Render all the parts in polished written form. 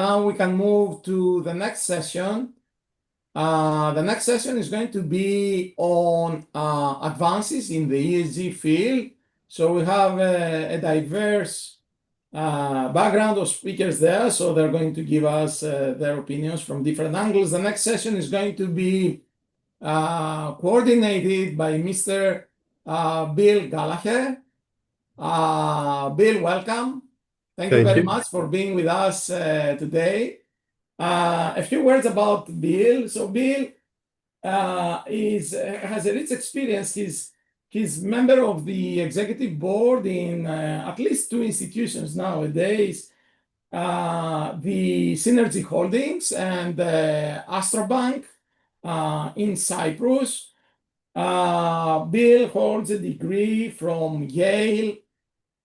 Now we can move to the next session. The next session is going to be on advances in the ESG field. So we have a diverse background of speakers there. So they're going to give us their opinions from different angles. The next session is going to be coordinated by Mr. Bill Gallagher. Bill, welcome. Thank you very much for being with us today. A few words about Bill. So Bill has a rich experience. He's member of the executive board in at least two institutions nowadays, the Cenergy Holdings and AstroBank in Cyprus. Bill holds a degree from Yale,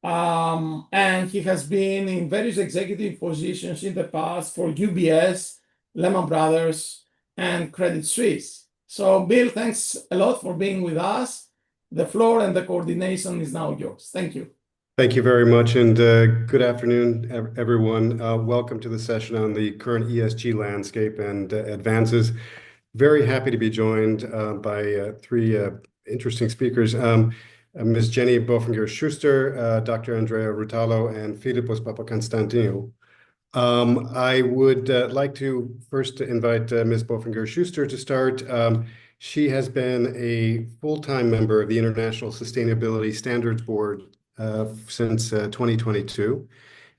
and he has been in various executive positions in the past for UBS, Lehman Brothers, and Credit Suisse. So Bill, thanks a lot for being with us. The floor and the coordination is now yours. Thank you. Thank you very much, and good afternoon, everyone. Welcome to the session on the current ESG landscape and advances. Very happy to be joined by three interesting speakers. Ms. Jenny Bofinger-Schuster, Dr. Andrea Ruotolo, and Filippos Papakonstantinou. I would like to first invite Ms. Bofinger-Schuster to start. She has been a full-time member of the International Sustainability Standards Board since 2022.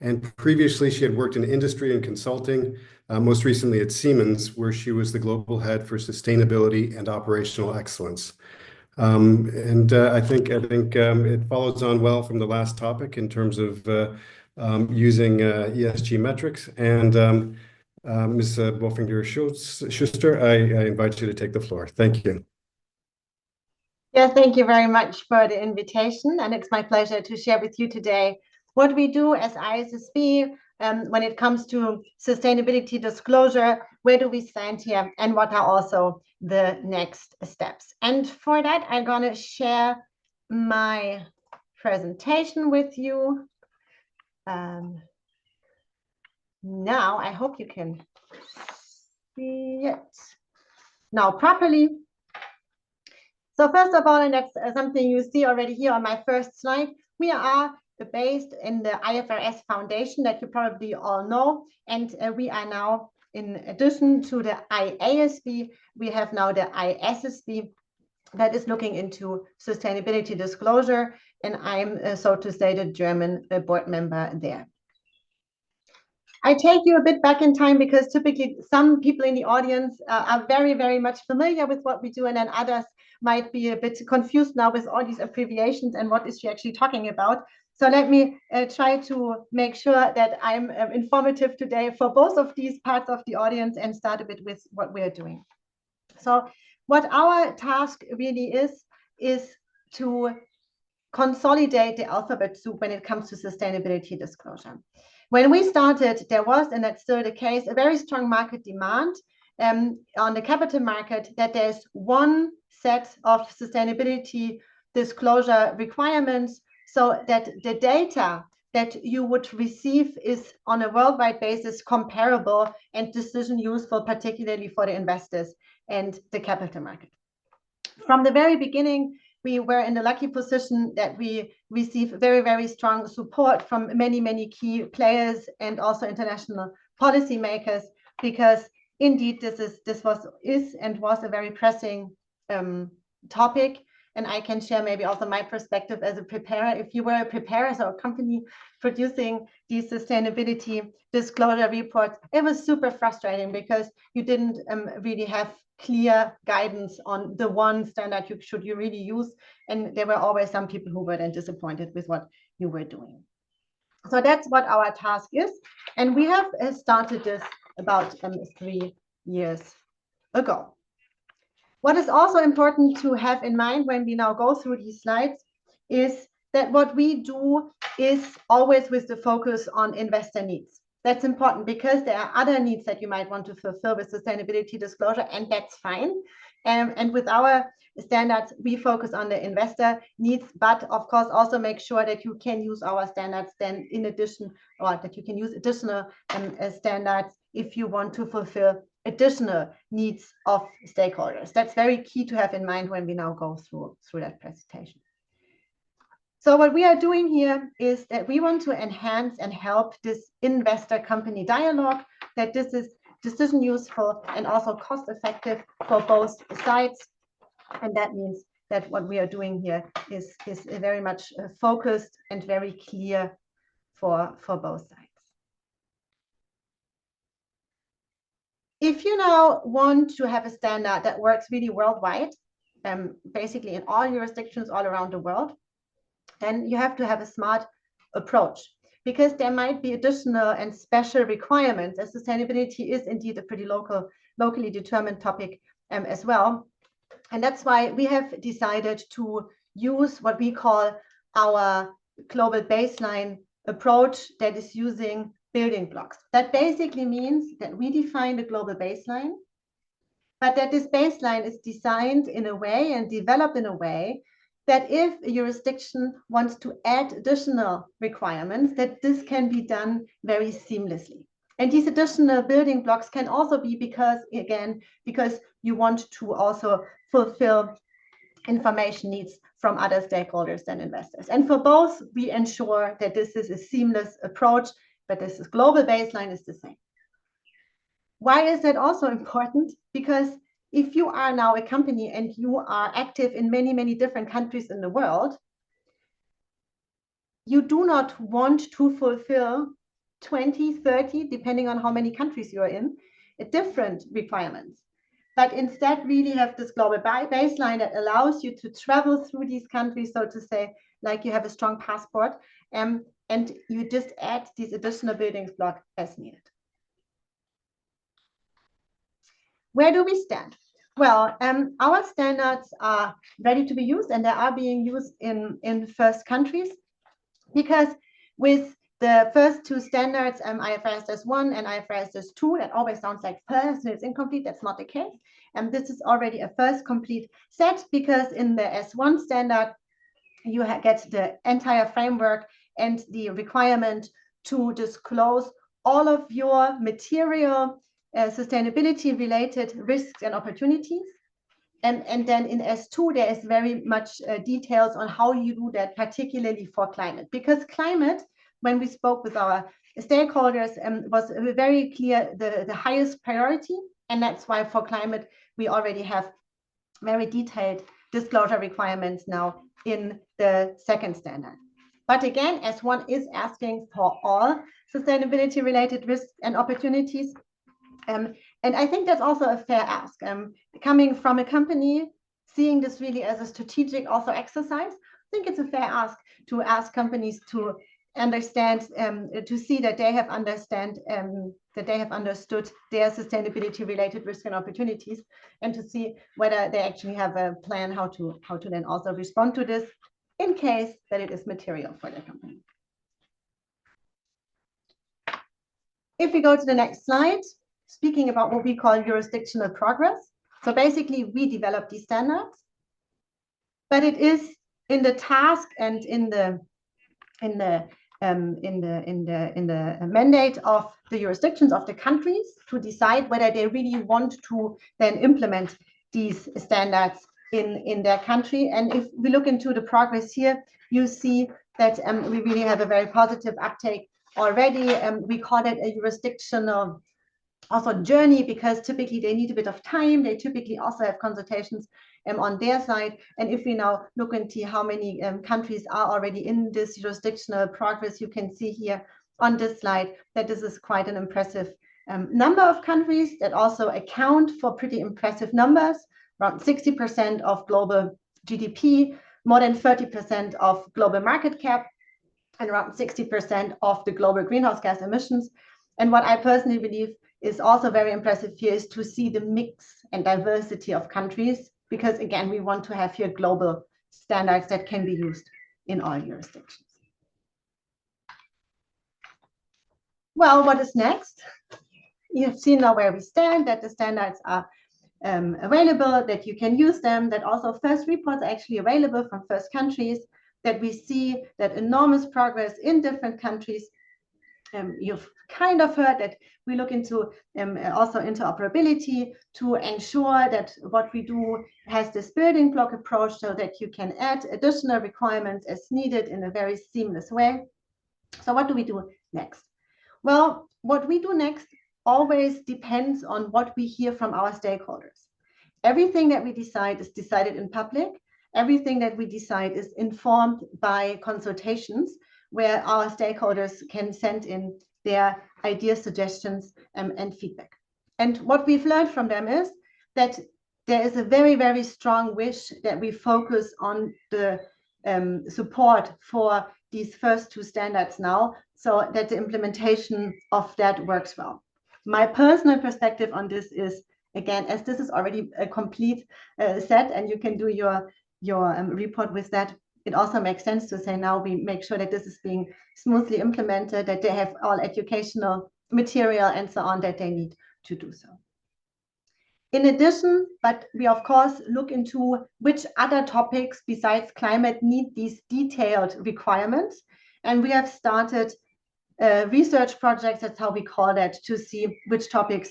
And previously, she had worked in industry and consulting, most recently at Siemens, where she was the global head for sustainability and operational excellence. I think it follows on well from the last topic in terms of using ESG metrics. And Ms. Bofinger-Schuster, I invite you to take the floor. Thank you. Yeah, thank you very much for the invitation. And it's my pleasure to share with you today what we do as ISSB when it comes to sustainability disclosure, where do we stand here, and what are also the next steps. And for that, I'm going to share my presentation with you. Now, I hope you can see it now properly. So first of all, and that's something you see already here on my first slide, we are based in the IFRS Foundation that you probably all know. And we are now, in addition to the IASB, we have now the ISSB that is looking into sustainability disclosure. And I'm, so to say, the German board member there. I take you a bit back in time because typically some people in the audience are very, very much familiar with what we do, and then others might be a bit confused now with all these abbreviations and what is she actually talking about. So let me try to make sure that I'm informative today for both of these parts of the audience and start a bit with what we're doing. So what our task really is to consolidate the alphabet soup when it comes to sustainability disclosure. When we started, there was, and that's still the case, a very strong market demand on the capital market that there's one set of sustainability disclosure requirements so that the data that you would receive is on a worldwide basis comparable and decision useful, particularly for the investors and the capital market. From the very beginning, we were in the lucky position that we receive very, very strong support from many, many key players and also international policymakers, because indeed this is and was a very pressing topic. And I can share maybe also my perspective as a preparer. If you were a preparer, so a company producing these sustainability disclosure reports, it was super frustrating because you didn't really have clear guidance on the one standard you really use. And there were always some people who were then disappointed with what you were doing. So that's what our task is. And we have started this about 3 years ago. What is also important to have in mind when we now go through these slides is that what we do is always with the focus on investor needs. That's important because there are other needs that you might want to fulfill with sustainability disclosure, and that's fine. And with our standards, we focus on the investor needs, but of course also make sure that you can use our standards then in addition, or that you can use additional standards if you want to fulfill additional needs of stakeholders. That's very key to have in mind when we now go through that presentation. So what we are doing here is that we want to enhance and help this investor company dialogue, that this is decision useful and also cost effective for both sides. And that means that what we are doing here is very much focused and very clear for both sides. If you now want to have a standard that works really worldwide, basically in all jurisdictions all around the world, then you have to have a smart approach, because there might be additional and special requirements, as sustainability is indeed a pretty locally determined topic as well. And that's why we have decided to use what we call our global baseline approach, that is using building blocks. That basically means that we define the global baseline, but that this baseline is designed in a way and developed in a way that if a jurisdiction wants to add additional requirements, that this can be done very seamlessly. And these additional building blocks can also be because you want to also fulfill information needs from other stakeholders than investors. And for both, we ensure that this is a seamless approach, but this global baseline is the same. Why is that also important? Because if you are now a company and you are active in many, many different countries in the world, you do not want to fulfill 20, 30, depending on how many countries you are in, different requirements. But instead really have this global baseline that allows you to travel through these countries, so to say, like you have a strong passport, and you just add these additional building blocks as needed. Where do we stand? Well, our standards are ready to be used, and they are being used in first countries, because with the first two standards, IFFR-1 and IFFR-2, that always sounds like first, and it's incomplete. That's not the case. And this is already a first complete set, because in the S1 standard, you get the entire framework and the requirement to disclose all of your material sustainability related risks and opportunities. And then in S2, there is very much details on how you do that, particularly for climate, because climate, when we spoke with our stakeholders, was very clear the highest priority. And that's why for climate, we already have very detailed disclosure requirements now in the second standard. But again, S1 is asking for all sustainability related risks and opportunities. And I think that's also a fair ask. Coming from a company, seeing this really as a strategic also exercise, I think it's a fair ask to ask companies to understand, to see that they have understood their sustainability related risks and opportunities, and to see whether they actually have a plan how to then also respond to this in case that it is material for their company. If we go to the next slide, speaking about what we call jurisdictional progress. So basically we develop these standards, but it is in the task and in the mandate of the jurisdictions of the countries to decide whether they really want to then implement these standards in their country. And if we look into the progress here, you see that we really have a very positive uptake already. We call it a jurisdictional also journey, because typically they need a bit of time. They typically also have consultations on their side. And if we now look into how many countries are already in this jurisdictional progress, you can see here on this slide that this is quite an impressive number of countries that also account for pretty impressive numbers, around 60% of global GDP, more than 30% of global market cap, and around 60% of the global greenhouse gas emissions. And what I personally believe is also very impressive here is to see the mix and diversity of countries, because again, we want to have here global standards that can be used in all jurisdictions. Well, what is next? You've seen now where we stand, that the standards are available, that you can use them, that also first reports are actually available from first countries, that we see that enormous progress in different countries. You've kind of heard that we look into also interoperability to ensure that what we do has this building block approach so that you can add additional requirements as needed in a very seamless way. So what do we do next? Well, what we do next always depends on what we hear from our stakeholders. Everything that we decide is decided in public. Everything that we decide is informed by consultations where our stakeholders can send in their ideas, suggestions, and feedback. And what we've learned from them is that there is a very, very strong wish that we focus on the support for these first two standards now, so that the implementation of that works well. My personal perspective on this is, again, as this is already a complete set and you can do your report with that, it also makes sense to say now we make sure that this is being smoothly implemented, that they have all educational material and so on that they need to do so. In addition, but we of course look into which other topics besides climate need these detailed requirements. And we have started research projects, that's how we call that, to see which topics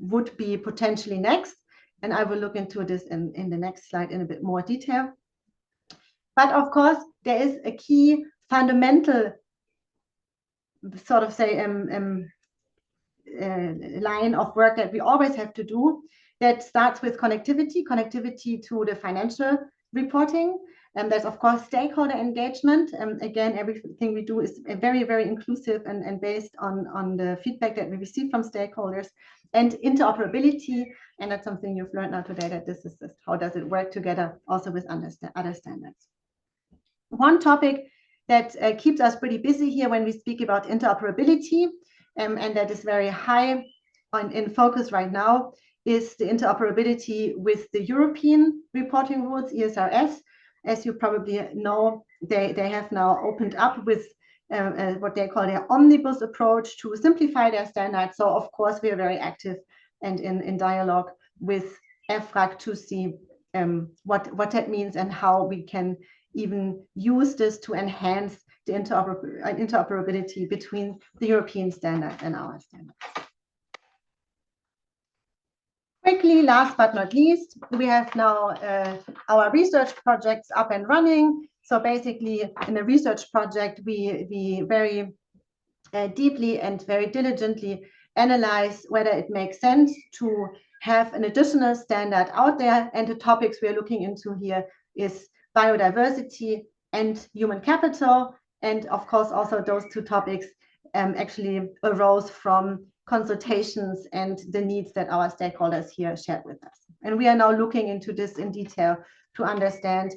would be potentially next. And I will look into this in the next slide in a bit more detail. But of course, there is a key fundamental sort of say line of work that we always have to do that starts with connectivity to the financial reporting. And there's of course stakeholder engagement. Again, everything we do is very, very inclusive and based on the feedback that we receive from stakeholders, and interoperability. And that's something you've learned now today, that this is just how does it work together also with other standards. One topic that keeps us pretty busy here when we speak about interoperability, and that is very high in focus right now, is the interoperability with the European reporting rules, ESRS. As you probably know, they have now opened up with what they call their omnibus approach to simplify their standards. So of course, we are very active and in dialogue with EFRAG to see what that means and how we can even use this to enhance the interoperability between the European standard and our standards. Quickly, last but not least, we have now our research projects up and running. So basically, in a research project, we very deeply and very diligently analyze whether it makes sense to have an additional standard out there. And the topics we are looking into here is biodiversity and human capital. And of course, also those two topics actually arose from consultations and the needs that our stakeholders here shared with us. And we are now looking into this in detail to understand,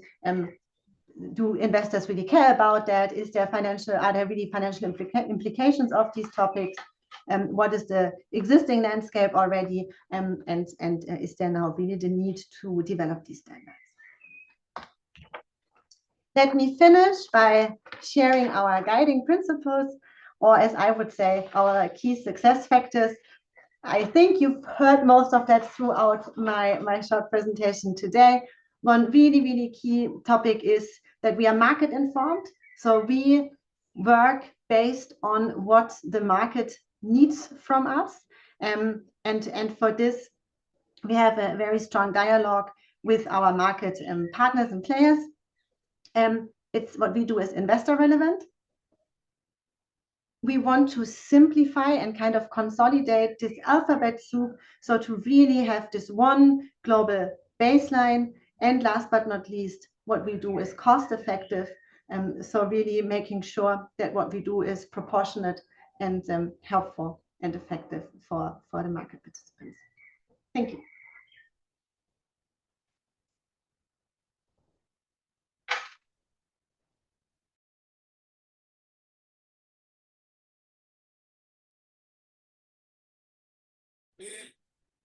do investors really care about that? Are there really financial implications of these topics? What is the existing landscape already? And is there now really the need to develop these standards? Let me finish by sharing our guiding principles, or as I would say, our key success factors. I think you've heard most of that throughout my short presentation today. One really, really key topic is that we are market informed. So we work based on what the market needs from us. And for this, we have a very strong dialogue with our market partners and players. It's what we do is investor relevant. We want to simplify and kind of consolidate this alphabet soup, so to really have this one global baseline. And last but not least, what we do is cost effective. So really making sure that what we do is proportionate and helpful and effective for the market participants. Thank you.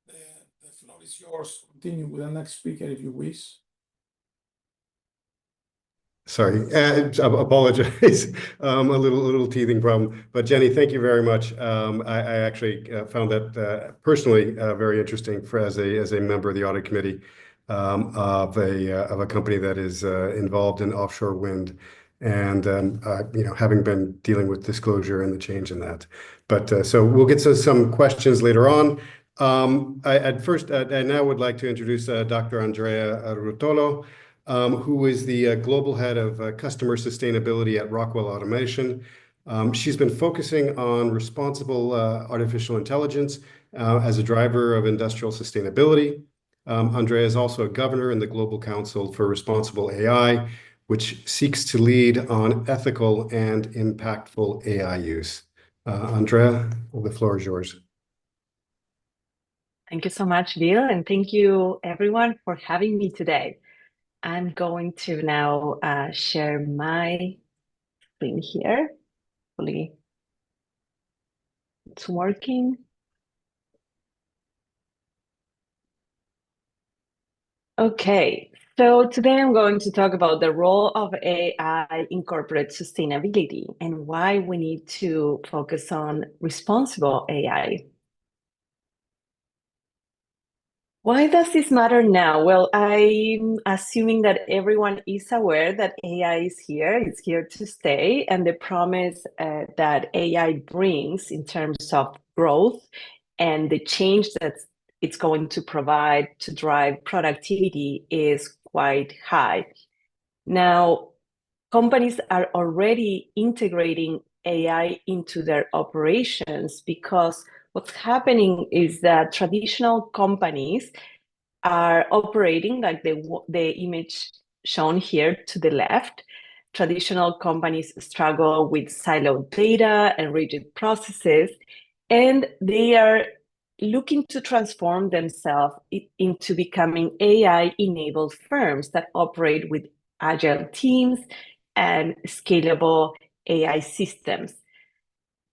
The floor is yours. Continue with the next speaker if you wish. Sorry, apologize. A little teething problem. But Jenny, thank you very much. I actually found that personally very interesting as a member of the audit committee of a company that is involved in offshore wind, and having been dealing with disclosure and the change in that. But so we'll get to some questions later on. I now would like to introduce Dr. Andrea Ruotolo, who is the Global Head of Customer Sustainability at Rockwell Automation. She's been focusing on responsible artificial intelligence as a driver of industrial sustainability. Andrea is also a governor in the Global Council for Responsible AI, which seeks to lead on ethical and impactful AI use. Andrea, the floor is yours. Thank you so much, Bill, and thank you everyone for having me today. I'm going to now share my screen here. Hopefully it's working. Okay, so today I'm going to talk about the role of AI in corporate sustainability and why we need to focus on responsible AI. Why does this matter now? Well, I'm assuming that everyone is aware that AI is here, it's here to stay, and the promise that AI brings in terms of growth and the change that it's going to provide to drive productivity is quite high. Now, companies are already integrating AI into their operations because what's happening is that traditional companies are operating like the image shown here to the left. Traditional companies struggle with siloed data and rigid processes, and they are looking to transform themselves into becoming AI-enabled firms that operate with agile teams and scalable AI systems.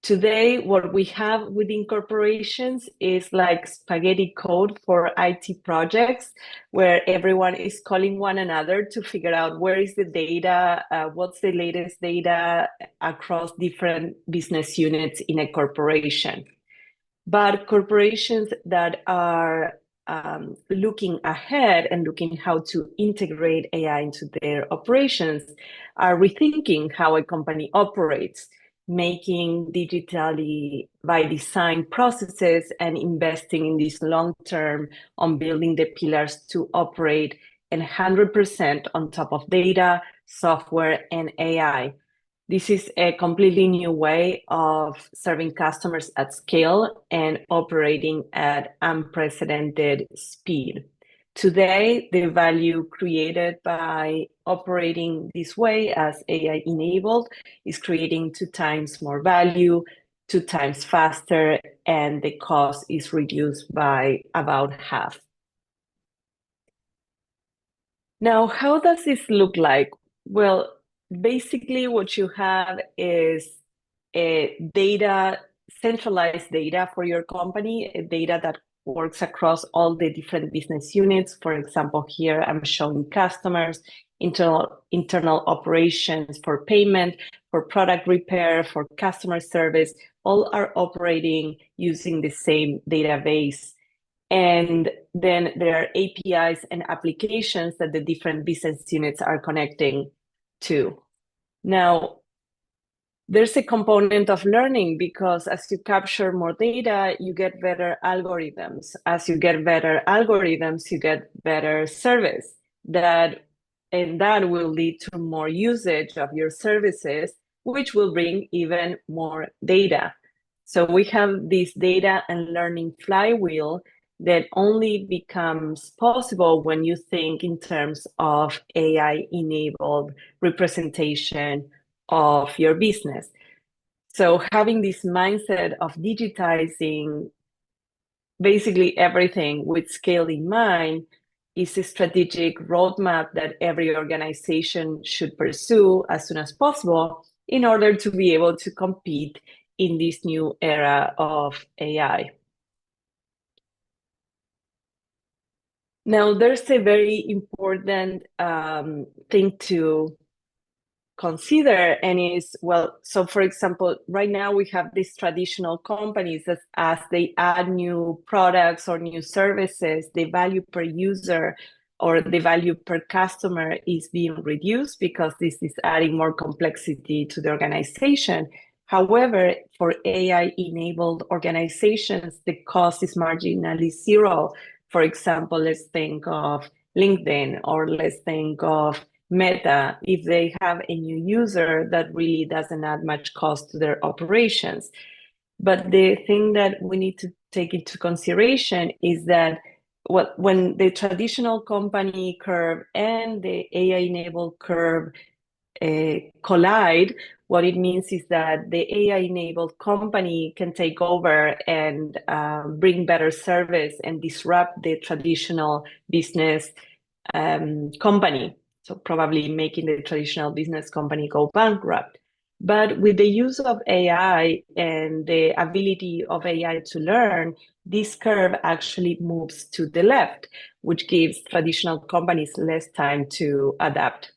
Today, what we have within corporations is like spaghetti code for IT projects, where everyone is calling one another to figure out where is the data, what's the latest data across different business units in a corporation. But corporations that are looking ahead and looking how to integrate AI into their operations are rethinking how a company operates, making digitally by design processes and investing in this long term on building the pillars to operate 100% on top of data, software, and AI. This is a completely new way of serving customers at scale and operating at unprecedented speed. Today, the value created by operating this way as AI enabled is creating 2 times more value, 2 times faster, and the cost is reduced by about half. Now, how does this look like? Well, basically what you have is centralized data for your company, data that works across all the different business units. For example, here I'm showing customers, internal operations for payment, for product repair, for customer service, all are operating using the same database. And then there are APIs and applications that the different business units are connecting to. Now, there's a component of learning because as you capture more data, you get better algorithms. As you get better algorithms, you get better service. And that will lead to more usage of your services, which will bring even more data. So we have this data and learning flywheel that only becomes possible when you think in terms of AI-enabled representation of your business. So having this mindset of digitizing basically everything with scale in mind is a strategic roadmap that every organization should pursue as soon as possible in order to be able to compete in this new era of AI. Now, there's a very important thing to consider, and is, well, so for example, right now we have these traditional companies that as they add new products or new services, the value per user or the value per customer is being reduced because this is adding more complexity to the organization. However, for AI-enabled organizations, the cost is marginally zero. For example, let's think of LinkedIn, or let's think of Meta. If they have a new user, that really doesn't add much cost to their operations. But the thing that we need to take into consideration is that when the traditional company curve and the AI-enabled curve collide, what it means is that the AI-enabled company can take over and bring better service and disrupt the traditional business company. So probably making the traditional business company go bankrupt. But with the use of AI and the ability of AI to learn, this curve actually moves to the left, which gives traditional companies less time to adapt.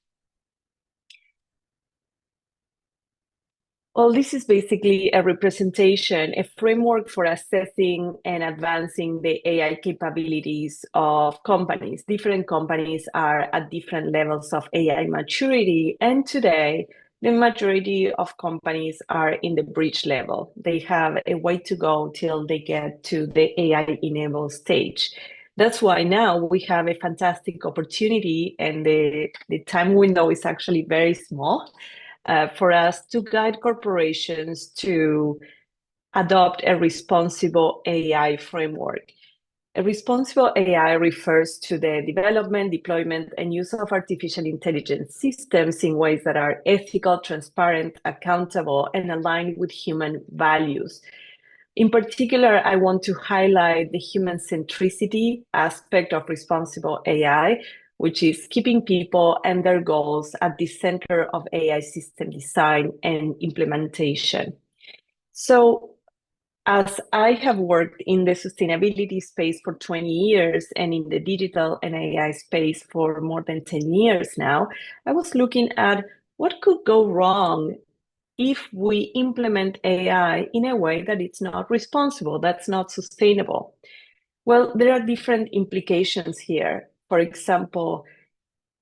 Well, this is basically a representation, a framework for assessing and advancing the AI capabilities of companies. Different companies are at different levels of AI maturity, and today, the majority of companies are in the bridge level. They have a way to go till they get to the AI-enabled stage. That's why now we have a fantastic opportunity, and the time window is actually very small. For us to guide corporations to adopt a responsible AI framework. A responsible AI refers to the development, deployment, and use of artificial intelligence systems in ways that are ethical, transparent, accountable, and aligned with human values. In particular, I want to highlight the human centricity aspect of responsible AI, which is keeping people and their goals at the center of AI system design and implementation. So, as I have worked in the sustainability space for 20 years and in the digital and AI space for more than 10 years now, I was looking at what could go wrong if we implement AI in a way that it's not responsible, that's not sustainable. Well, there are different implications here. For example,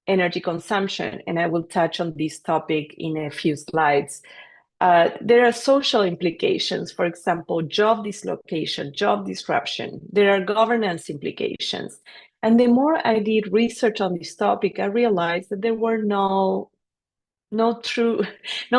energy consumption, and I will touch on this topic in a few slides. There are social implications, for example, job dislocation, job disruption. There are governance implications. And the more I did research on this topic, I realized that there were no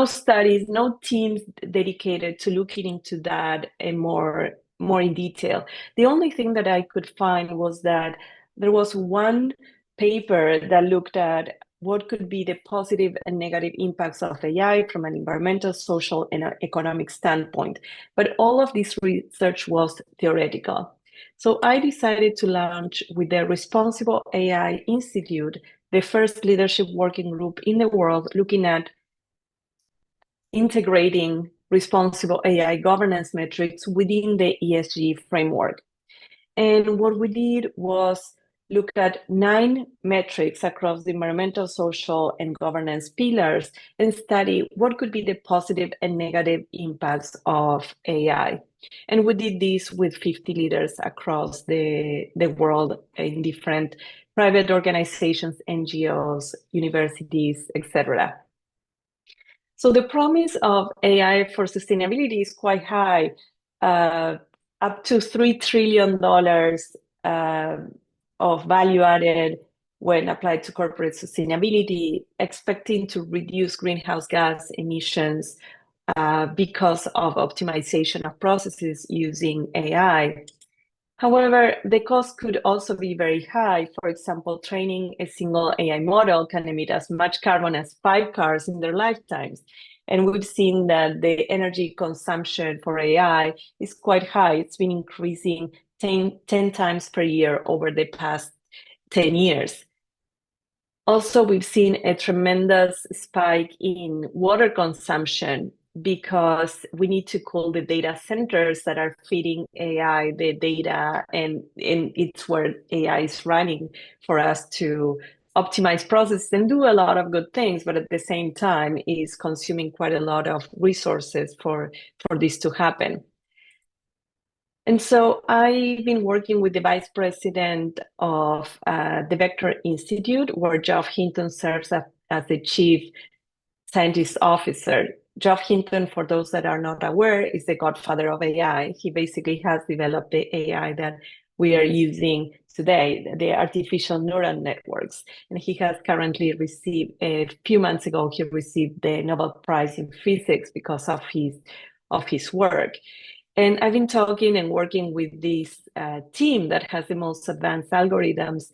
studies, no teams dedicated to looking into that and more in detail. The only thing that I could find was that there was one paper that looked at what could be the positive and negative impacts of AI from an environmental, social, and economic standpoint. But all of this research was theoretical. So I decided to launch with the Responsible AI Institute, the first leadership working group in the world looking at integrating responsible AI governance metrics within the ESG framework. And what we did was look at 9 metrics across the environmental, social, and governance pillars and study what could be the positive and negative impacts of AI. And we did this with 50 leaders across the world in different private organizations, NGOs, universities, etc. So the promise of AI for sustainability is quite high, up to $3 trillion of value added when applied to corporate sustainability, expecting to reduce greenhouse gas emissions because of optimization of processes using AI. However, the cost could also be very high. For example, training a single AI model can emit as much carbon as 5 cars in their lifetimes. And we've seen that the energy consumption for AI is quite high. It's been increasing 10 times per year over the past 10 years. Also, we've seen a tremendous spike in water consumption because we need to cool the data centers that are feeding AI the data, and it's where AI is running for us to optimize processes and do a lot of good things, but at the same time is consuming quite a lot of resources for this to happen. And so I've been working with the vice president of the Vector Institute, where Geoff Hinton serves as the chief scientist officer. Geoff Hinton, for those that are not aware, is the godfather of AI. He basically has developed the AI that we are using today, the artificial neural networks. And he has currently received, a few months ago, he received the Nobel Prize in Physics because of his work. And I've been talking and working with this team that has the most advanced algorithms.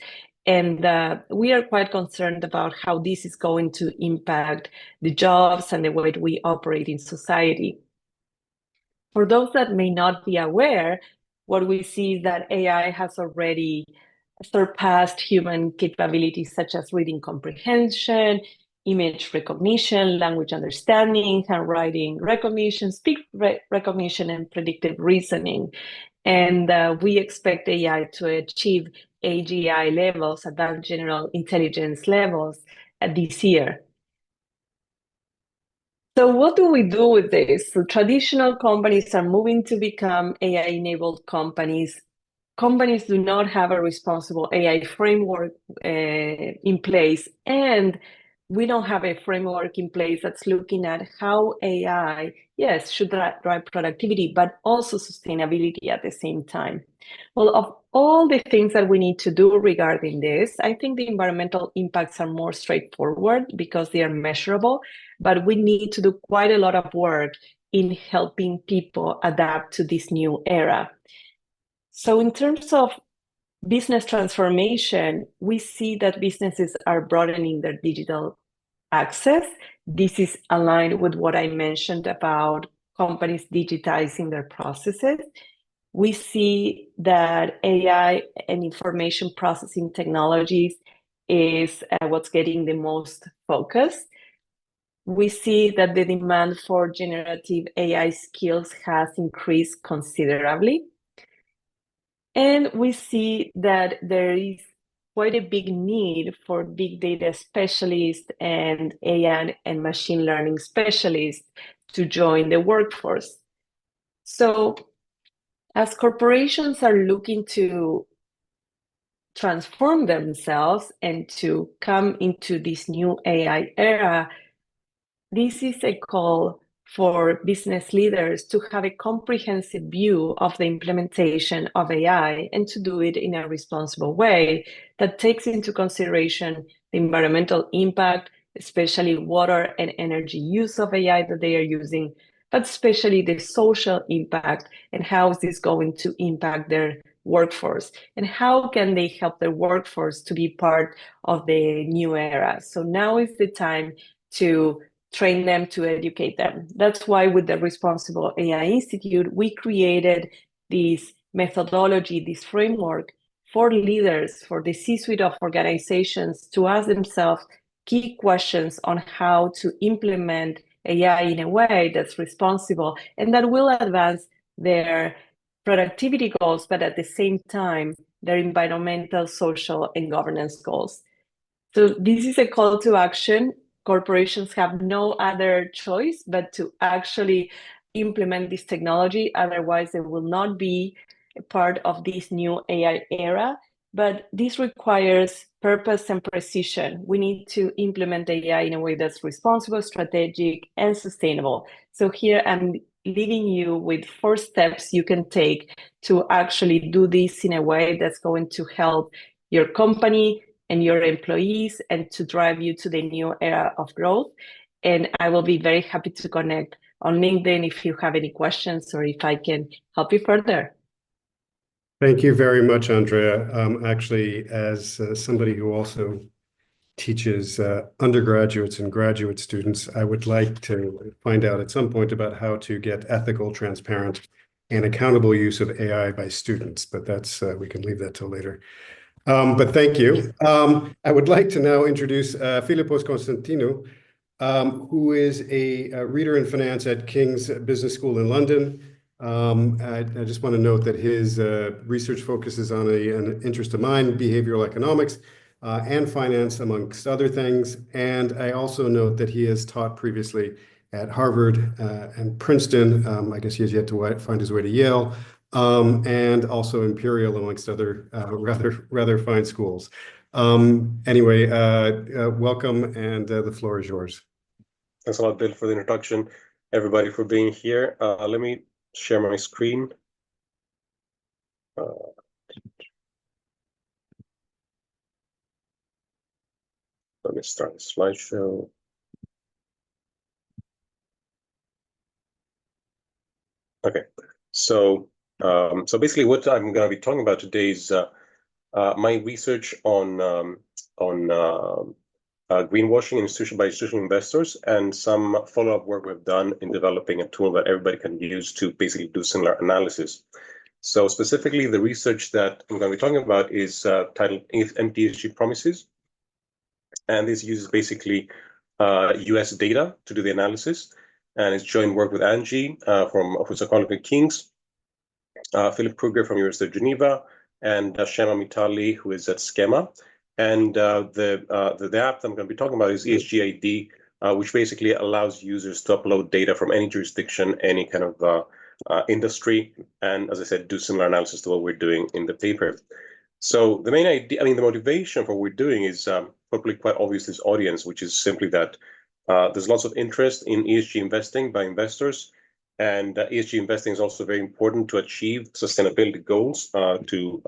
And we are quite concerned about how this is going to impact the jobs and the way we operate in society. For those that may not be aware, what we see is that AI has already surpassed human capabilities such as reading comprehension, image recognition, language understanding, handwriting recognition, speech recognition, and predictive reasoning. And we expect AI to achieve AGI levels, advanced general intelligence levels, this year. So what do we do with this? So traditional companies are moving to become AI-enabled companies. Companies do not have a responsible AI framework in place, and we don't have a framework in place that's looking at how AI, yes, should drive productivity, but also sustainability at the same time. Well, of all the things that we need to do regarding this, I think the environmental impacts are more straightforward because they are measurable, but we need to do quite a lot of work in helping people adapt to this new era. So in terms of business transformation, we see that businesses are broadening their digital access. This is aligned with what I mentioned about companies digitizing their processes. We see that AI and information processing technologies is what's getting the most focus. We see that the demand for generative AI skills has increased considerably. And we see that there is quite a big need for big data specialists and AI and machine learning specialists to join the workforce. So as corporations are looking to transform themselves and to come into this new AI era, this is a call for business leaders to have a comprehensive view of the implementation of AI and to do it in a responsible way that takes into consideration the environmental impact, especially water and energy use of AI that they are using, but especially the social impact and how is this going to impact their workforce and how can they help their workforce to be part of the new era. So now is the time to train them, to educate them. That's why with the Responsible AI Institute, we created this methodology, this framework for leaders, for the C-suite of organizations to ask themselves key questions on how to implement AI in a way that's responsible and that will advance their productivity goals, but at the same time, their environmental, social, and governance goals. So this is a call to action. Corporations have no other choice but to actually implement this technology. Otherwise, they will not be a part of this new AI era. But this requires purpose and precision. We need to implement AI in a way that's responsible, strategic, and sustainable. So here I'm leaving you with 4 steps you can take to actually do this in a way that's going to help your company and your employees and to drive you to the new era of growth. And I will be very happy to connect on LinkedIn if you have any questions or if I can help you further. Thank you very much, Andrea. Actually, as somebody who also teaches undergraduates and graduate students, I would like to find out at some point about how to get ethical, transparent, and accountable use of AI by students, but that's we can leave that till later. But thank you. I would like to now introduce Filippos Konstantinou, who is a reader in finance at King's Business School in London. I just want to note that his research focuses on an interest of mine, behavioral economics, and finance, amongst other things. And I also note that he has taught previously at Harvard and Princeton. I guess he has yet to find his way to Yale, and also Imperial, amongst other rather fine schools. Anyway, welcome, and the floor is yours. Thanks a lot, Bill, for the introduction. Everybody for being here. Let me share my screen. Let me start the slideshow. Okay, so basically, what I'm going to be talking about today is my research on greenwashing by institutional investors, and some follow-up work we've done in developing a tool that everybody can use to basically do similar analysis. So specifically, the research that I'm going to be talking about is titled ESG Promises. And this uses basically US data to do the analysis. And it's joint work with Angie from College King's, Philip Kruger from University of Geneva, and Shema Mitali, who is at Schema. And the app that I'm going to be talking about is ESG ID, which basically allows users to upload data from any jurisdiction, any kind of industry, and as I said, do similar analysis to what we're doing in the paper. So the main idea, the motivation for what we're doing is probably quite obvious to this audience, which is simply that there's lots of interest in ESG investing by investors, and ESG investing is also very important to achieve sustainability goals to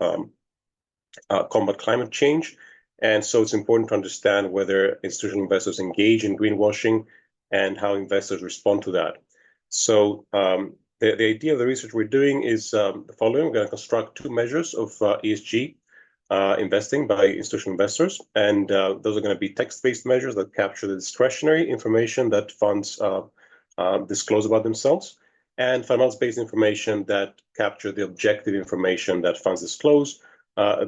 combat climate change. And so it's important to understand whether institutional investors engage in greenwashing and how investors respond to that. So the idea of the research we're doing is the following. We're going to construct two measures of ESG investing by institutional investors. And those are going to be text-based measures that capture the discretionary information that funds disclose about themselves, and fundamentals-based information that capture the objective information that funds disclose,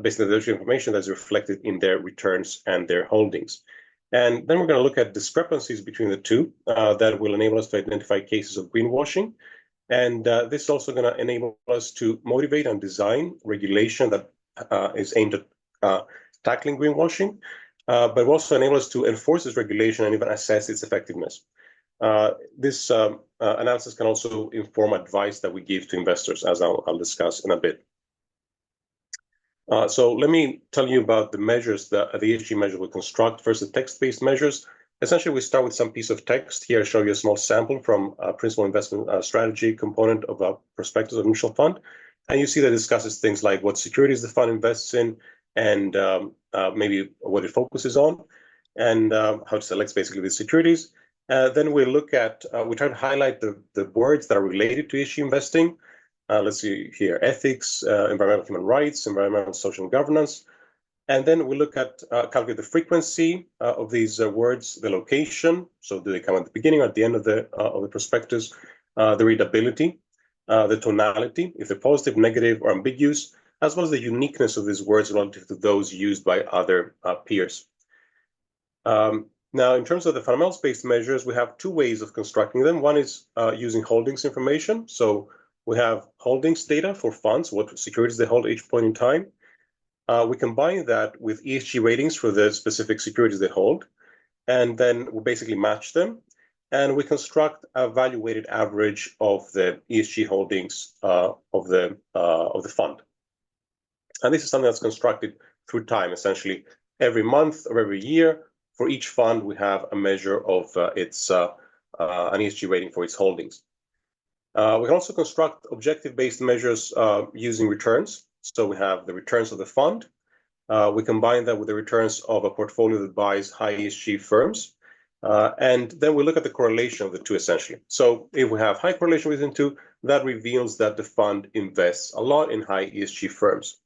basically the information that's reflected in their returns and their holdings. And then we're going to look at discrepancies between the two that will enable us to identify cases of greenwashing. And this is also going to enable us to motivate and design regulation that is aimed at tackling greenwashing, but will also enable us to enforce this regulation and even assess its effectiveness. This analysis can also inform advice that we give to investors, as I'll discuss in a bit. So let me tell you about the measures that the ESG measure will construct. First, the text-based measures. Essentially, we start with some piece of text. Here I show you a small sample from a principal investment strategy component of a prospectus of a mutual fund. And you see that it discusses things like what securities the fund invests in, and maybe what it focuses on, and how it selects basically the securities. Then we look at, we try to highlight the words that are related to ESG investing. Let's see here, ethics, environmental human rights, environmental social governance. And then we look at calculate the frequency of these words, the location. So do they come at the beginning or at the end of the prospectus? The readability, the tonality, if they're positive, negative, or ambiguous, as well as the uniqueness of these words relative to those used by other peers. Now, in terms of the fundamentals-based measures, we have two ways of constructing them. One is using holdings information. So we have holdings data for funds, what securities they hold at each point in time. We combine that with ESG ratings for the specific securities they hold, and then we basically match them, and we construct a valuated average of the ESG holdings of the fund. And this is something that's constructed through time, essentially every month or every year. For each fund, we have a measure of an ESG rating for its holdings. We can also construct objective-based measures using returns. So we have the returns of the fund. We combine that with the returns of a portfolio that buys high ESG firms. And then we look at the correlation of the two, essentially. So if we have high correlation between the two, that reveals that the fund invests a lot in high ESG firms.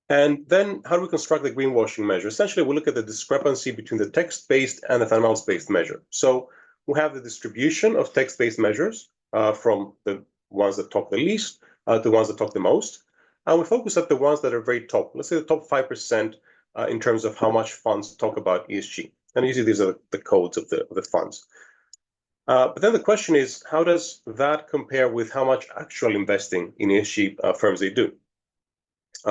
And then how do we construct the greenwashing measure? Essentially, we look at the discrepancy between the text-based and the fundamentals-based measure. So we have the distribution of text-based measures from the ones that talk the least to the ones that talk the most. And we focus at the ones that are very top. Let's say the top 5% in terms of how much funds talk about ESG. And usually these are the codes of the funds. But then the question is, how does that compare with how much actual investing in ESG firms they do?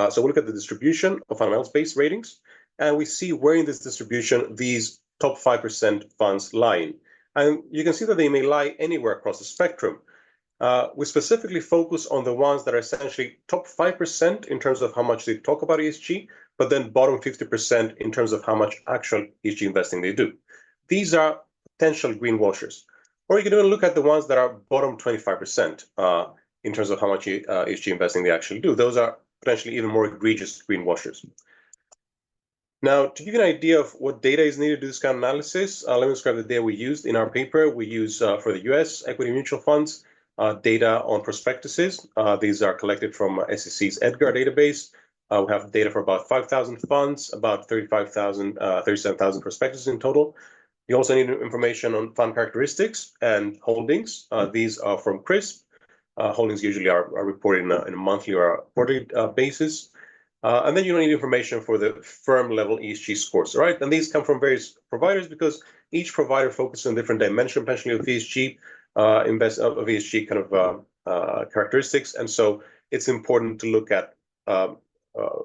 So we look at the distribution of fundamentals-based ratings, and we see where in this distribution these top 5% funds lie. And you can see that they may lie anywhere across the spectrum. We specifically focus on the ones that are essentially top 5% in terms of how much they talk about ESG, but then bottom 50% in terms of how much actual ESG investing they do. These are potential greenwashers. Or you can even look at the ones that are bottom 25% in terms of how much ESG investing they actually do. Those are potentially even more egregious greenwashers. Now, to give you an idea of what data is needed to do this kind of analysis, let me describe the data we used in our paper. We use for the US equity mutual funds, data on prospectuses. These are collected from SEC's EDGAR database. We have data for about 5,000 funds, about 37,000 prospectuses in total. You also need information on fund characteristics and holdings. These are from CRISP. Holdings usually are reported in a monthly or a quarterly basis. And then you don't need information for the firm level ESG scores, right? And these come from various providers because each provider focuses on different dimension potentially of ESG, ESG kind of characteristics. And so it's important to look at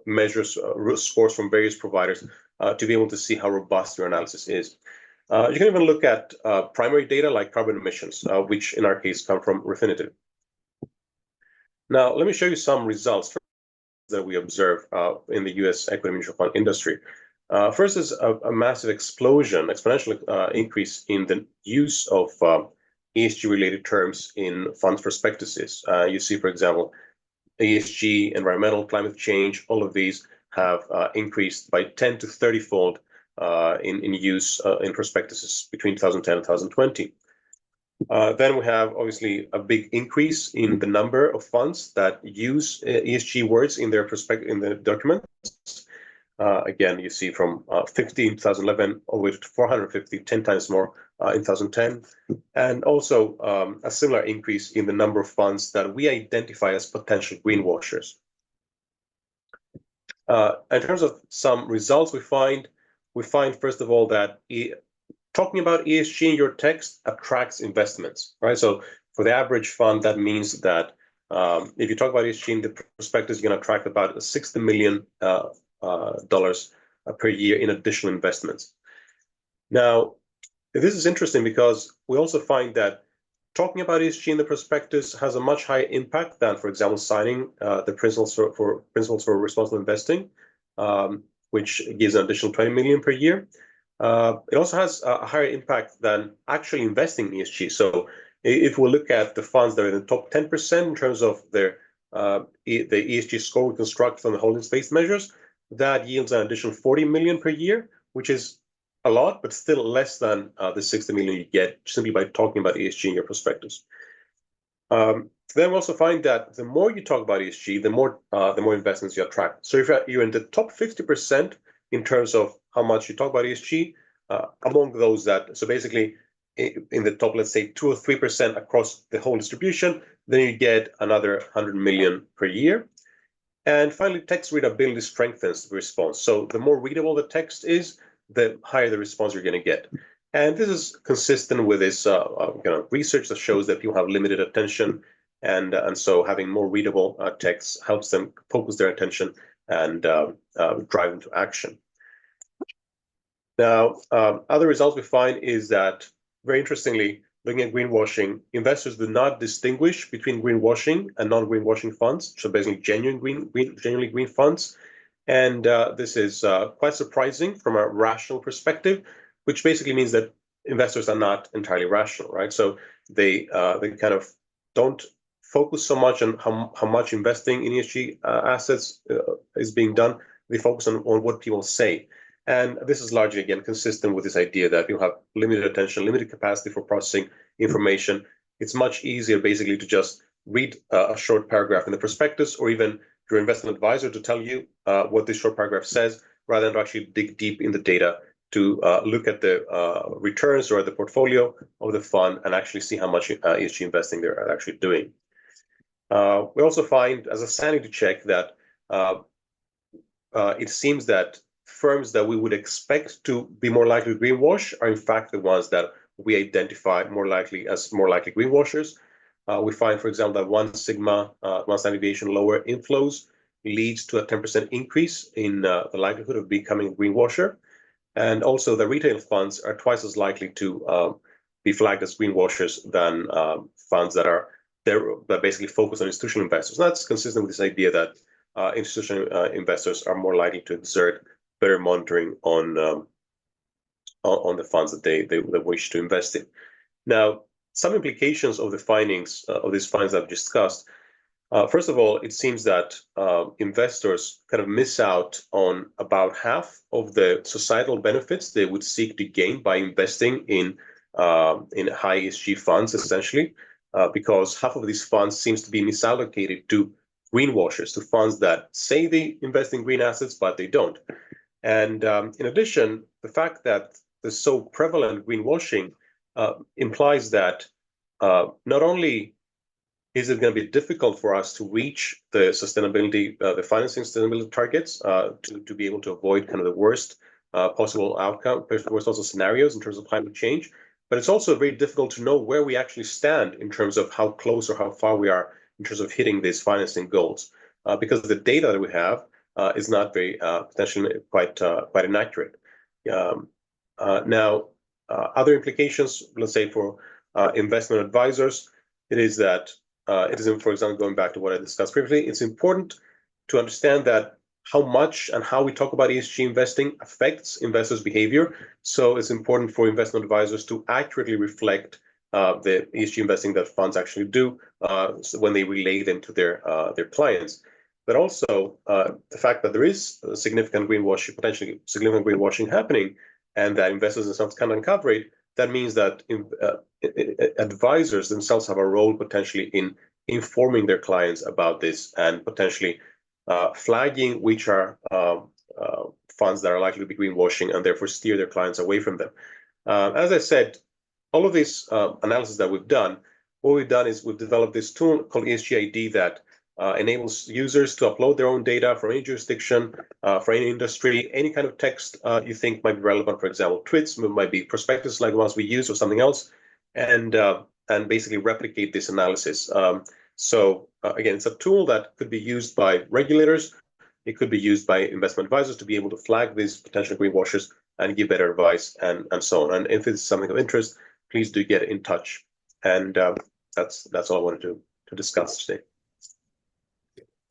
measures, scores from various providers to be able to see how robust your analysis is. You can even look at primary data like carbon emissions, which in our case come from Refinitiv. Now, let me show you some results that we observe in the US equity mutual fund industry. First is a massive explosion, exponential increase in the use of ESG-related terms in funds prospectuses. You see, for example, ESG, environmental, climate change, all of these have increased by 10 to 30-fold in use in prospectuses between 2010 and 2020. Then we have obviously a big increase in the number of funds that use ESG words in their in the documents. Again, you see from 50 in 2011 all the way to 450, 10 times more in 2010. And also a similar increase in the number of funds that we identify as potential greenwashers. In terms of some results we find first of all that talking about ESG in your text attracts investments, right? So for the average fund, that means that if you talk about ESG in the prospectus, you're going to attract about $60 million per year in additional investments. Now, this is interesting because we also find that talking about ESG in the prospectus has a much higher impact than, for example, signing the principles for responsible investing, which gives an additional 20 million per year. It also has a higher impact than actually investing in ESG. So if we look at the funds that are in the top 10% in terms of their the ESG score we construct from the holdings-based measures, that yields an additional 40 million per year, which is a lot, but still less than the 60 million you get simply by talking about ESG in your prospectus. Then we also find that the more you talk about ESG, the more investments you attract. So if you're in the top 50% in terms of how much you talk about ESG, among those that, so basically in the top, let's say 2 or 3% across the whole distribution, then you get another 100 million per year. And finally, text readability strengthens the response. So the more readable the text is, the higher the response you're going to get. And this is consistent with this kind of research that shows that people have limited attention, and so having more readable text helps them focus their attention and drive into action. Now, other results we find is that, very interestingly, looking at greenwashing, investors do not distinguish between greenwashing and non-greenwashing funds, so basically genuinely green funds. And this is quite surprising from a rational perspective, which basically means that investors are not entirely rational, right? So they kind of don't focus so much on how much investing in ESG assets is being done. They focus on what people say. And this is largely, again, consistent with this idea that people have limited attention, limited capacity for processing information. It's much easier, basically, to just read a short paragraph in the prospectus, or even your investment advisor to tell you what this short paragraph says, rather than to actually dig deep in the data to look at the returns or the portfolio of the fund and actually see how much ESG investing they're actually doing. We also find, as a sanity check, that it seems that firms that we would expect to be more likely to greenwash are in fact the ones that we identify more likely greenwashers. We find, for example, that 1 sigma, 1 standard deviation lower inflows leads to a 10% increase in the likelihood of becoming a greenwasher. And also the retail funds are twice as likely to be flagged as greenwashers than funds that are that basically focus on institutional investors. And that's consistent with this idea that institutional investors are more likely to exert better monitoring on the funds that they wish to invest in. Now, some implications of the findings of these findings I've discussed. First of all, it seems that investors kind of miss out on about half of the societal benefits they would seek to gain by investing in high ESG funds, essentially, because half of these funds seems to be misallocated to greenwashers, to funds that say they invest in green assets, but they don't. And in addition, the fact that there's so prevalent greenwashing implies that not only is it going to be difficult for us to reach the sustainability, the financing sustainability targets, to be able to avoid kind of the worst possible outcome, worst also scenarios in terms of climate change, but it's also very difficult to know where we actually stand in terms of how close or how far we are in terms of hitting these financing goals, because the data that we have is not very potentially quite inaccurate. Now, other implications, let's say for investment advisors, it is that it is, for example, going back to what I discussed previously, it's important to understand that how much and how we talk about ESG investing affects investors' behavior. So it's important for investment advisors to accurately reflect the ESG investing that funds actually do when they relay them to their clients. But also the fact that there is significant greenwashing, potentially significant greenwashing happening, and that investors themselves can uncover it, that means that advisors themselves have a role potentially in informing their clients about this and potentially flagging which are funds that are likely to be greenwashing and therefore steer their clients away from them. As I said, all of this analysis that we've done, what we've done is we've developed this tool called ESG ID that enables users to upload their own data from any jurisdiction, for any industry, any kind of text you think might be relevant. For example, tweets might be prospectus like the ones we use or something else, and basically replicate this analysis. So again, it's a tool that could be used by regulators. It could be used by investment advisors to be able to flag these potential greenwashers and give better advice and so on. And if it's something of interest, please do get in touch. And that's all I wanted to discuss today.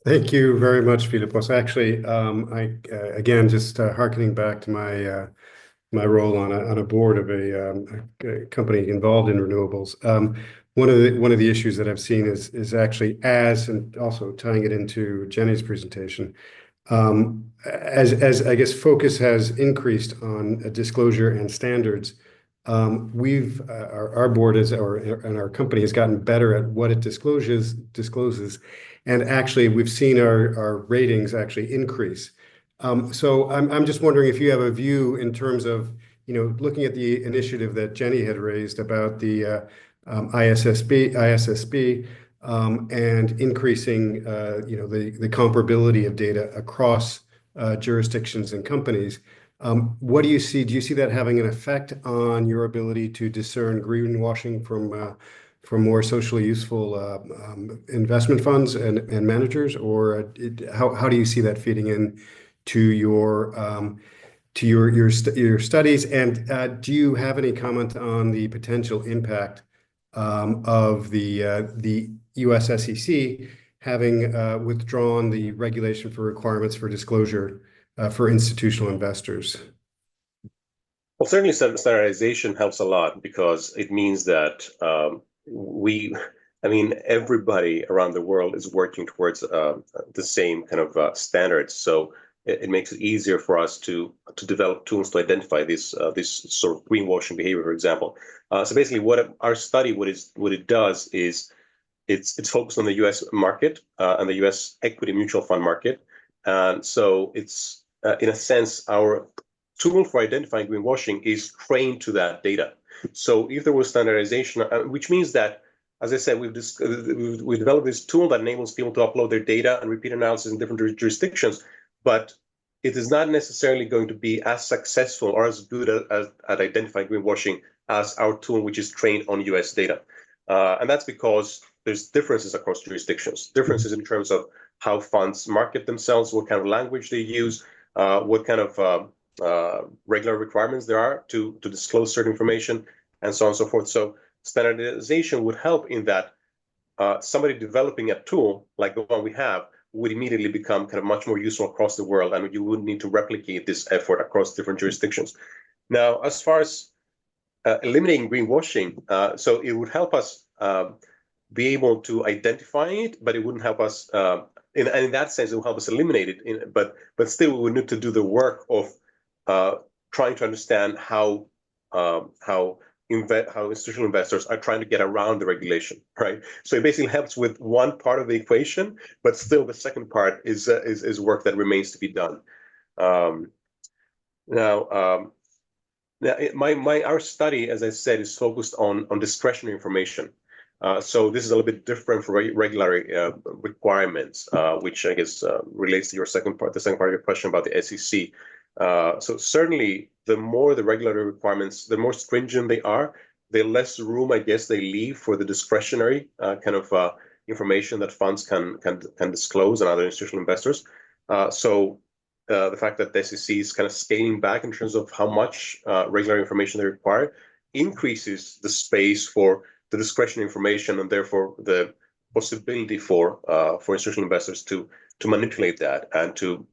Thank you very much, Filippos. Actually, I again just hearkening back to my role on a board of a company involved in renewables. One of the issues that I've seen is actually, and also tying it into Jenny's presentation, as I guess focus has increased on disclosure and standards. Our board and our company has gotten better at what it discloses, and actually we've seen our ratings actually increase. So I'm just wondering if you have a view in terms of, looking at the initiative that Jenny had raised about the ISSB, and increasing, the comparability of data across jurisdictions and companies. What do you see? Do you see that having an effect on your ability to discern greenwashing from more socially useful investment funds and managers, or how do you see that feeding in to your studies? And do you have any comment on the potential impact of the US SEC having withdrawn the regulation for requirements for disclosure for institutional investors? Well, certainly standardization helps a lot because it means that everybody around the world is working towards the same kind of standards. So it makes it easier for us to develop tools to identify this sort of greenwashing behavior, for example. So basically, what our study what it does is it's focused on the U.S. market and the U.S. equity mutual fund market, and so it's in a sense our tool for identifying greenwashing is trained to that data. So if there was standardization, which means that, as I said, we've developed this tool that enables people to upload their data and repeat analysis in different jurisdictions, but it is not necessarily going to be as successful or as good at identifying greenwashing as our tool, which is trained on US data. And that's because there's differences across jurisdictions, differences in terms of how funds market themselves, what kind of language they use, what kind of regular requirements there are to disclose certain information, and so on and so forth. So standardization would help in that somebody developing a tool like the one we have would immediately become kind of much more useful across the world, and you wouldn't need to replicate this effort across different jurisdictions. Now, as far as eliminating greenwashing, so it would help us be able to identify it, but it wouldn't help us. In that sense, it will help us eliminate it. But still, we would need to do the work of trying to understand how institutional investors are trying to get around the regulation, right? So it basically helps with one part of the equation, but still the second part is work that remains to be done. Our study, as I said, is focused on discretionary information. So this is a little bit different from regulatory requirements, which I guess relates to the second part of your question about the SEC. So certainly, the more the regulatory requirements, the more stringent they are, the less room, I guess, they leave for the discretionary kind of information that funds can disclose and other institutional investors. So the fact that the SEC is kind of scaling back in terms of how much regulatory information they require increases the space for the discretionary information, and therefore the possibility for institutional investors to manipulate that and to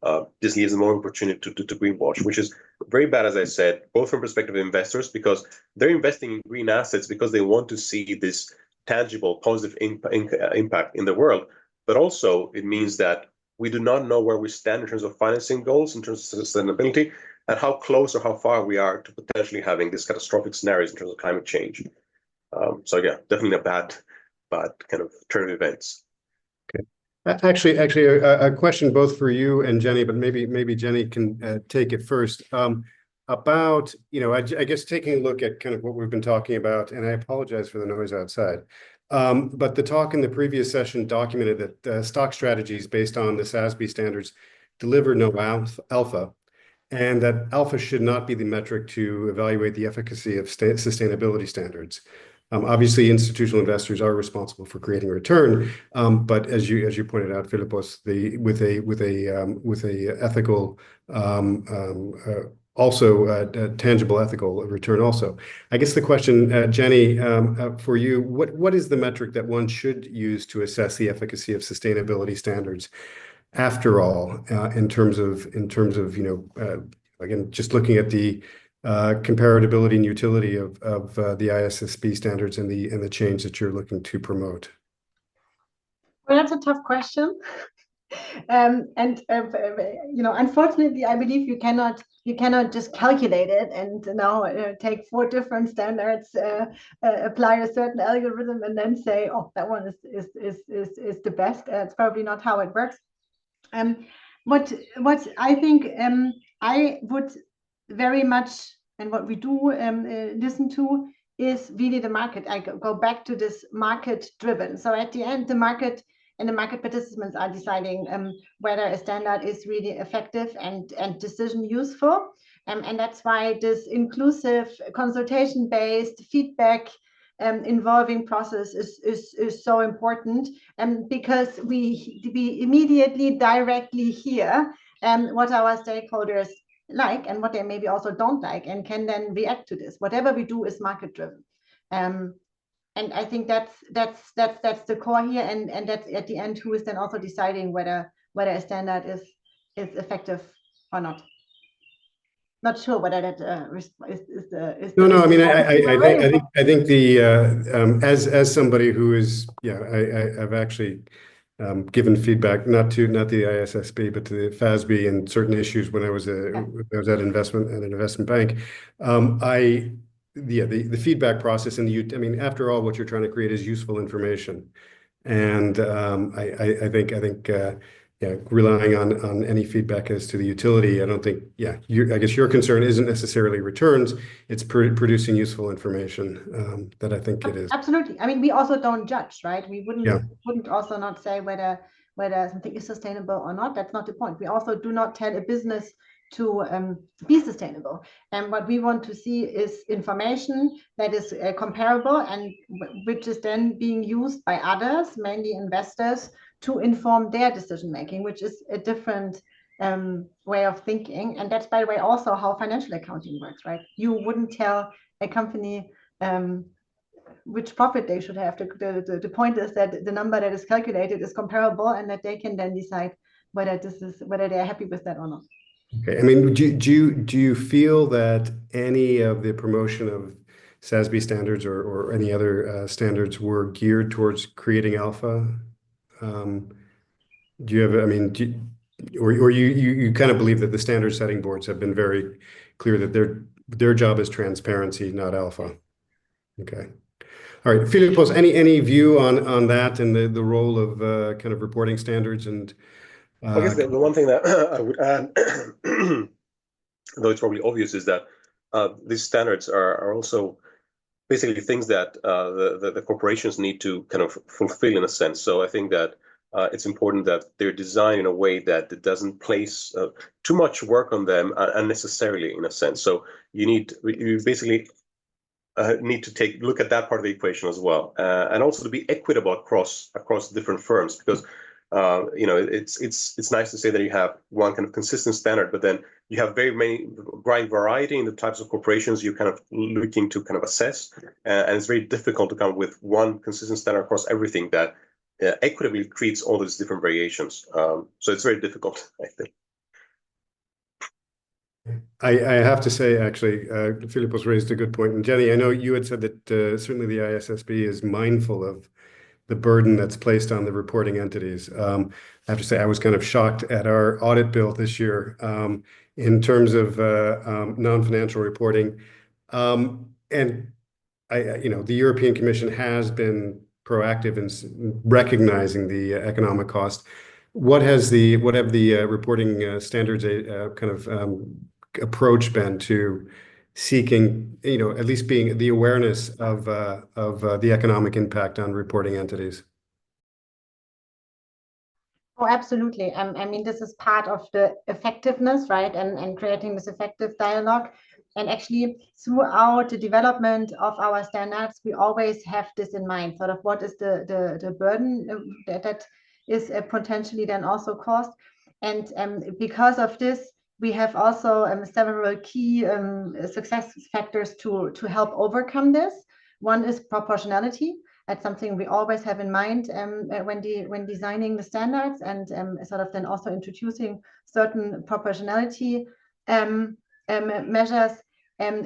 just gives them more opportunity to greenwash, which is very bad, as I said, both from perspective of investors, because they're investing in green assets because they want to see this tangible positive impact in the world, but also it means that we do not know where we stand in terms of financing goals, in terms of sustainability, and how close or how far we are to potentially having these catastrophic scenarios in terms of climate change. So yeah, definitely a bad kind of turn of events. Okay. Actually, a question both for you and Jenny, but maybe Jenny can take it first. About, I guess taking a look at kind of what we've been talking about, and I apologize for the noise outside. But the talk in the previous session documented that stock strategies based on the SASB standards deliver no alpha, and that alpha should not be the metric to evaluate the efficacy of sustainability standards. Obviously, institutional investors are responsible for creating a return, but as you pointed out, Filippos, with a ethical also a tangible ethical return also. I guess the question, Jenny, for you, what is the metric that one should use to assess the efficacy of sustainability standards? After all, in terms of again, just looking at the comparability and utility of the ISSB standards and the change that you're looking to promote. Well, that's a tough question. Unfortunately, I believe you cannot just calculate it and now take 4 different standards, apply a certain algorithm, and then say, oh, that one is the best. It's probably not how it works. What I think I would very much, and what we do listen to, is really the market. I go back to this market driven. So at the end, the market and the market participants are deciding whether a standard is really effective and decision useful. And that's why this inclusive consultation-based feedback involving process is so important, because we immediately directly hear what our stakeholders like and what they maybe also don't like, and can then react to this. Whatever we do is market driven, and I think that's the core here, and that's at the end who is then also deciding whether a standard is effective or not. Not sure whether that is no. I mean, I think the as somebody who is I've actually given feedback not to the ISSB but to the FASB in certain issues when I was at an investment bank. The feedback process and I mean, after all, what you're trying to create is useful information, and I think relying on any feedback as to the utility, I don't think I guess your concern isn't necessarily returns, it's producing useful information, that I think it is. Absolutely. I mean, we also don't judge, right? We wouldn't also not say whether something is sustainable or not. That's not the point. We also do not tell a business to be sustainable, and what we want to see is information that is comparable and which is then being used by others, mainly investors, to inform their decision making, which is a different way of thinking. And that's, by the way, also how financial accounting works, right? You wouldn't tell a company which profit they should have. The point is that the number that is calculated is comparable, and that they can then decide whether they're happy with that or not. Okay. I mean, do you feel that any of the promotion of SASB standards or any other standards were geared towards creating alpha? Do you have, I mean, or you kind of believe that the standard setting boards have been very clear that their job is transparency, not alpha? Okay. All right, Filippos, any view on that and the role of kind of reporting standards and I guess the one thing that I would add, though it's probably obvious, is that these standards are also basically things that the corporations need to kind of fulfill in a sense. So I think that it's important that they're designed in a way that it doesn't place too much work on them unnecessarily, in a sense. So you basically need to look at that part of the equation as well, and also to be equitable across different firms, because it's nice to say that you have one kind of consistent standard, but then you have very wide variety in the types of corporations you're kind of looking to kind of assess, and it's very difficult to come up with one consistent standard across everything that equitably treats all these different variations. So it's very difficult, I think. I have to say, actually, Filippos raised a good point. And Jenny, I know you had said that certainly the ISSB is mindful of the burden that's placed on the reporting entities. I have to say, I was kind of shocked at our audit bill this year in terms of non-financial reporting. And the European Commission has been proactive in recognizing the economic cost. What have the reporting standards kind of approach been to seeking, at least being the awareness of the economic impact on reporting entities? Oh, absolutely. I mean, this is part of the effectiveness, right? And creating this effective dialogue. And actually, throughout the development of our standards, we always have this in mind, sort of what is the burden that is potentially then also caused. And because of this, we have also several key success factors to help overcome this. One is proportionality. That's something we always have in mind when designing the standards, and sort of then also introducing certain proportionality measures.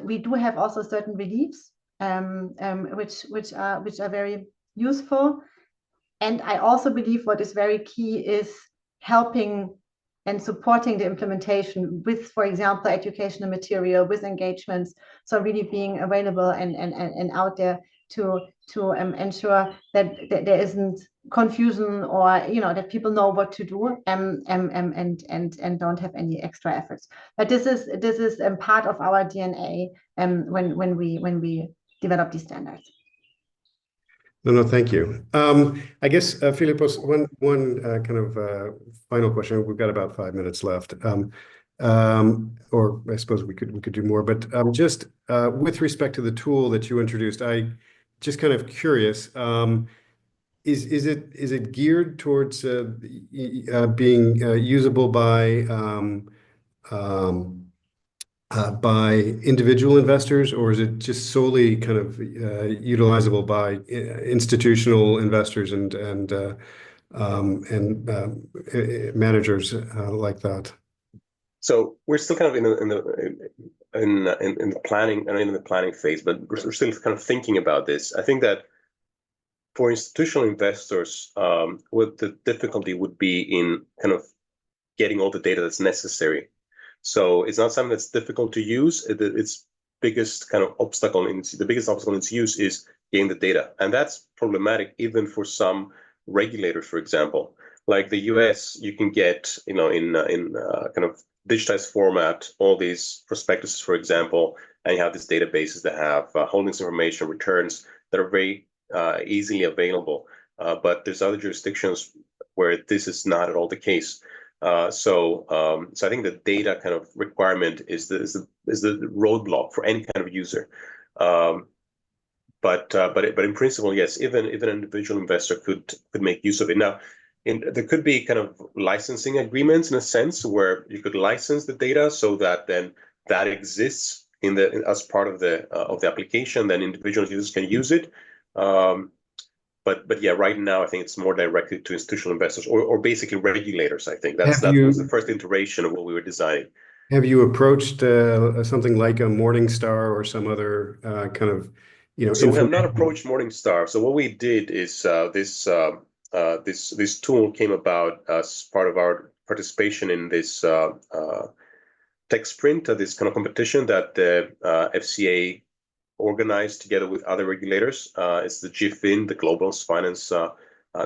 We do have also certain reliefs, which are very useful. And I also believe what is very key is helping and supporting the implementation with, for example, educational material, with engagements. So really being available and out there to ensure that there isn't confusion, or that people know what to do and don't have any extra efforts. But this is part of our DNA when we develop these standards. No, thank you. I guess, Filippos, one kind of final question. We've got about 5 minutes left. Or I suppose we could do more, but just with respect to the tool that you introduced, I just kind of curious, is it geared towards being usable by individual investors, or is it just solely kind of utilizable by institutional investors and managers like that? So we're still kind of in the planning and in the planning phase, but we're still kind of thinking about this. I think that for institutional investors, what the difficulty would be in kind of getting all the data that's necessary. So it's not something that's difficult to use. Its biggest kind of obstacle in its use is getting the data, and that's problematic even for some regulators. For example, like the U.S., you can get in kind of digitized format all these prospectuses, for example, and you have these databases that have holdings information, returns that are very easily available. But there's other jurisdictions where this is not at all the case. So I think the data kind of requirement is the roadblock for any kind of user. But in principle, yes, even an individual investor could make use of it. Now, there could be kind of licensing agreements in a sense where you could license the data so that then that exists as part of the application, then individual users can use it. But yeah, right now I think it's more directed to institutional investors or basically regulators. I think that was the first iteration of what we were designing. Have you approached something like a Morningstar or some other kind of, So we have not approached Morningstar. So what we did is this tool came about as part of our participation in this tech sprint, this kind of competition that the FCA organized together with other regulators. It's the GFIN, the Global Finance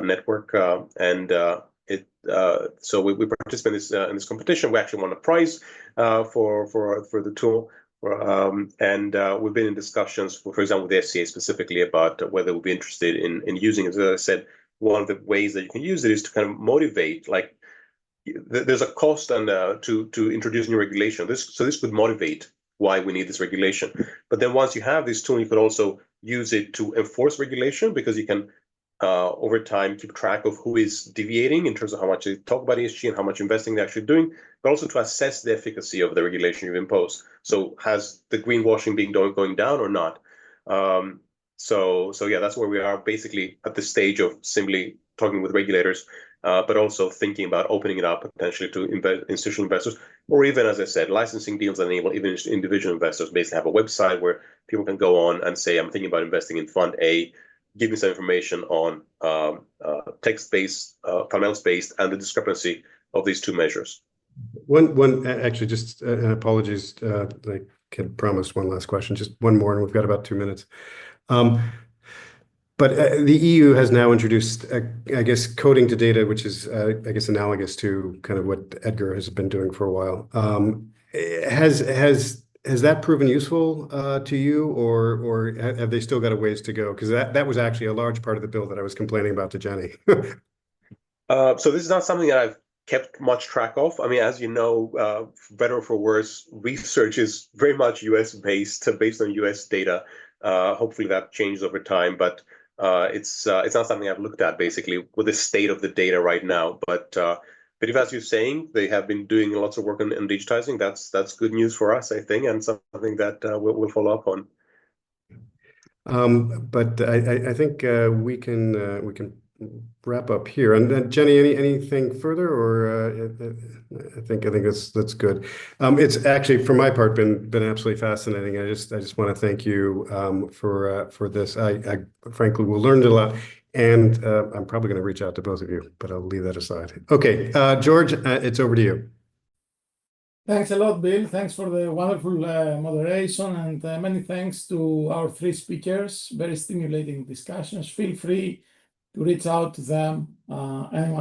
Network, so we participate in this competition. We actually won a prize for the tool, and we've been in discussions, for example, with the FCA specifically about whether we'll be interested in using it. As I said, one of the ways that you can use it is to kind of motivate, like there's a cost and to introduce new regulation. So this could motivate why we need this regulation. But then once you have this tool, you could also use it to enforce regulation, because you can over time keep track of who is deviating in terms of how much they talk about ESG and how much investing they're actually doing, but also to assess the efficacy of the regulation you've imposed. So has the greenwashing been going down or not? So yeah, that's where we are, basically at the stage of simply talking with regulators, but also thinking about opening it up potentially to institutional investors, or even, as I said, licensing deals that enable even individual investors basically have a website where people can go on and say, I'm thinking about investing in Fund A, give me some information on text-based, fundamentals-based, and the discrepancy of these two measures. One actually, just apologies, I had promised one last question, just one more, and we've got about 2 minutes. But the EU has now introduced, I guess, coding to data, which is, I guess, analogous to kind of what Edgar has been doing for a while. Has that proven useful to you, or have they still got a ways to go? Because that was actually a large part of the bill that I was complaining about to Jenny. So this is not something that I've kept much track of. I mean, as you know, for better or for worse, research is very much US-based, based on US data. Hopefully that changes over time, but it's not something I've looked at basically with the state of the data right now. But if, as you're saying, they have been doing lots of work on digitizing, that's good news for us, I think, and something that we'll follow up on. But I think we can wrap up here. And Jenny, anything further, or I think that's good. It's actually, for my part, been absolutely fascinating. I just want to thank you for this. I frankly learned a lot, and I'm probably going to reach out to both of you, but I'll leave that aside. Okay, George, it's over to you. Thanks a lot, Bill. Thanks for the wonderful moderation, and many thanks to our three speakers. Very stimulating discussions. Feel free to reach out to them anyone